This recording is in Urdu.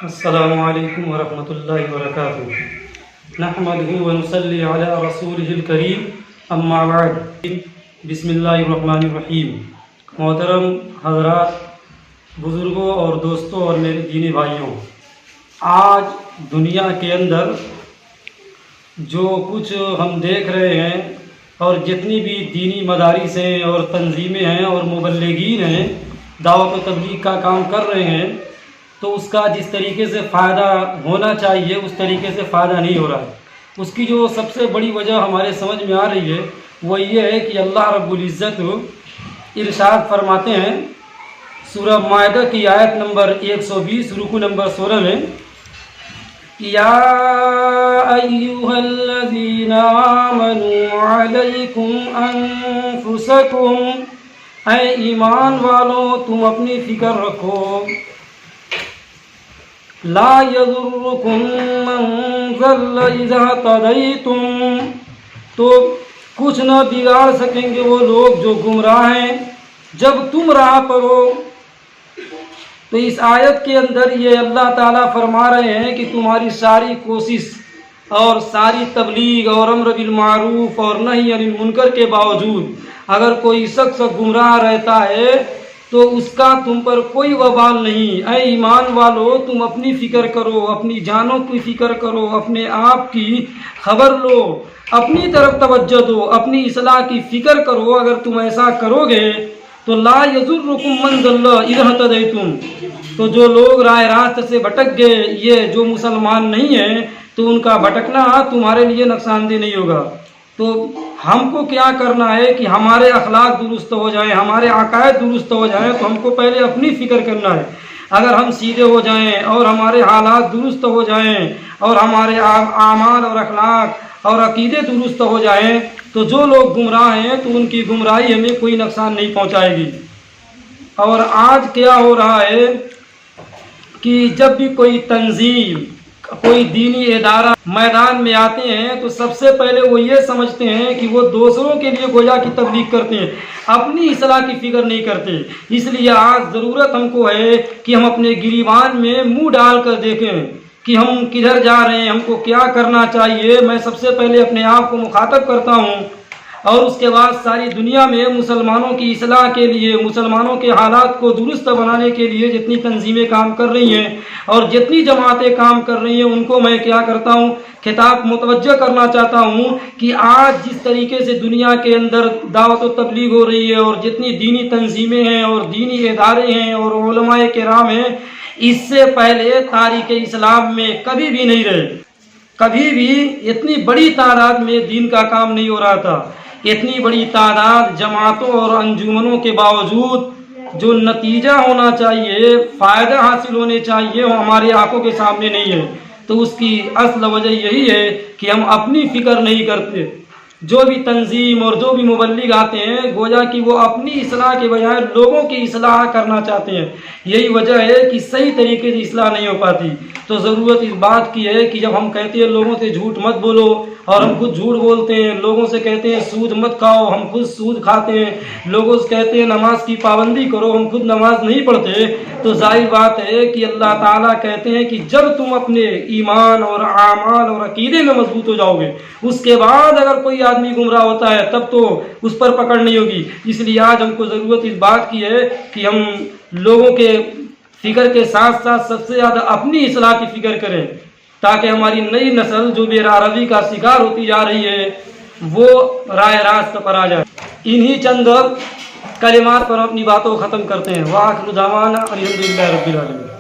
السلام علیکم ورحمۃ اللہ وبرکاتہ نحمدہ ونصلی علی رسولہ الکریم اما بعد بسم اللہ الرحمن الرحیم۔ محترم حضرات، بزرگوں اور دوستوں اور میرے دینی بھائیوں، آج دنیا کے اندر جو کچھ ہم دیکھ رہے ہیں اور جتنی بھی دینی مدارس ہیں اور تنظیمیں ہیں اور مبلغین ہیں دعوت و تبلیغ کا کام کر رہے ہیں، تو اس کا جس طریقے سے فائدہ ہونا چاہیے اس طریقے سے فائدہ نہیں ہو رہا ہے۔ اس کی جو سب سے بڑی وجہ ہمارے سمجھ میں آ رہی ہے وہ یہ ہے کہ اللہ رب العزت ارشاد فرماتے ہیں سورہ مائدہ کی آیت نمبر 120 رکوع نمبر 16 میں، یا ایھا الذین آمنوا علیکم انفسکم، اے ایمان والو تم اپنی فکر رکھو، لا یضرکم من ضل اذا اہتدیتم، تو کچھ نہ بگاڑ سکیں گے وہ لوگ جو گمراہ ہیں جب تم راہ پر ہو۔ تو اس آیت کے اندر یہ اللہ تعالیٰ فرما رہے ہیں کہ تمہاری ساری کوشش اور ساری تبلیغ اور امر بالمعروف اور نہی عن المنکر کے باوجود اگر کوئی شخص گمراہ رہتا ہے تو اس کا تم پر کوئی وبال نہیں۔ اے ایمان والو تم اپنی فکر کرو، اپنی جانوں کی فکر کرو، اپنے آپ کی خبر لو، اپنی طرف توجہ دو، اپنی اصلاح کی فکر کرو۔ اگر تم ایسا کرو گے تو لا یضرکم من ضل اذا اہتدیتم، تو جو لوگ راہ راست سے بھٹک گئے، یہ جو مسلمان نہیں ہیں، تو ان کا بھٹکنا تمہارے لیے نقصان دہ نہیں ہوگا۔ تو ہم کو کیا کرنا ہے کہ ہمارے اخلاق درست ہو جائیں، ہمارے عقائد درست ہو جائیں، تو ہم کو پہلے اپنی فکر کرنا ہے۔ اگر ہم سیدھے ہو جائیں اور ہمارے حالات درست ہو جائیں اور ہمارے اعمال اور اخلاق اور عقیدے درست ہو جائیں تو جو لوگ گمراہ ہیں تو ان کی گمراہی ہمیں کوئی نقصان نہیں پہنچائے گی۔ اور آج کیا ہو رہا ہے کہ جب بھی کوئی تنظیم، کوئی دینی ادارہ میدان میں آتے ہیں تو سب سے پہلے وہ یہ سمجھتے ہیں کہ وہ دوسروں کے لیے گویا کی تبلیغ کرتے ہیں، اپنی اصلاح کی فکر نہیں کرتے۔ اس لیے آج ضرورت ہم کو ہے کہ ہم اپنے گریبان میں منہ ڈال کر دیکھیں کہ ہم کدھر جا رہے ہیں، ہم کو کیا کرنا چاہیے۔ میں سب سے پہلے اپنے آپ کو مخاطب کرتا ہوں اور اس کے بعد ساری دنیا میں مسلمانوں کی اصلاح کے لیے، مسلمانوں کے حالات کو درست بنانے کے لیے جتنی تنظیمیں کام کر رہی ہیں اور جتنی جماعتیں کام کر رہی ہیں ان کو میں کیا کرتا ہوں، خطاب متوجہ کرنا چاہتا ہوں کہ آج جس طریقے سے دنیا کے اندر دعوت و تبلیغ ہو رہی ہے اور جتنی دینی تنظیمیں ہیں اور دینی ادارے ہیں اور علماء کرام ہیں، اس سے پہلے تاریخ اسلام میں کبھی بھی نہیں رہے۔ کبھی بھی اتنی بڑی تعداد میں دین کا کام نہیں ہو رہا تھا۔ اتنی بڑی تعداد جماعتوں اور انجمنوں کے باوجود جو نتیجہ ہونا چاہیے، فائدہ حاصل ہونے چاہیے، وہ ہماری آنکھوں کے سامنے نہیں ہے۔ تو اس کی اصل وجہ یہی ہے کہ ہم اپنی فکر نہیں کرتے۔ جو بھی تنظیم اور جو بھی مبلغ آتے ہیں گویا کہ وہ اپنی اصلاح کے بجائے لوگوں کی اصلاح کرنا چاہتے ہیں۔ یہی وجہ ہے کہ صحیح طریقے سے اصلاح نہیں ہو پاتی۔ تو ضرورت اس بات کی ہے کہ جب ہم کہتے ہیں لوگوں سے جھوٹ مت بولو اور ہم خود جھوٹ بولتے ہیں، لوگوں سے کہتے ہیں سود مت کھاؤ، ہم خود سود کھاتے ہیں، لوگوں سے کہتے ہیں نماز کی پابندی کرو، ہم خود نماز نہیں پڑھتے، تو ظاہر بات ہے کہ اللہ تعالیٰ کہتے ہیں کہ جب تم اپنے ایمان اور اعمال اور عقیدے میں مضبوط ہو جاؤ گے، اس کے بعد اگر کوئی آدمی گمراہ ہوتا ہے تب تو اس پر پکڑ نہیں ہوگی۔ اس لیے آج ہم کو ضرورت اس بات کی ہے کہ ہم لوگوں کے فکر کے ساتھ ساتھ سب سے زیادہ اپنی اصلاح کی فکر کریں، تاکہ ہماری نئی نسل جو بے راہروی کا شکار ہوتی جا رہی ہے وہ راہ راست پر آ جائے۔ انہی چند کلمات پر اپنی باتوں کو ختم کرتے ہیں۔ وآخر دعوانا الحمدللہ رب العالمین۔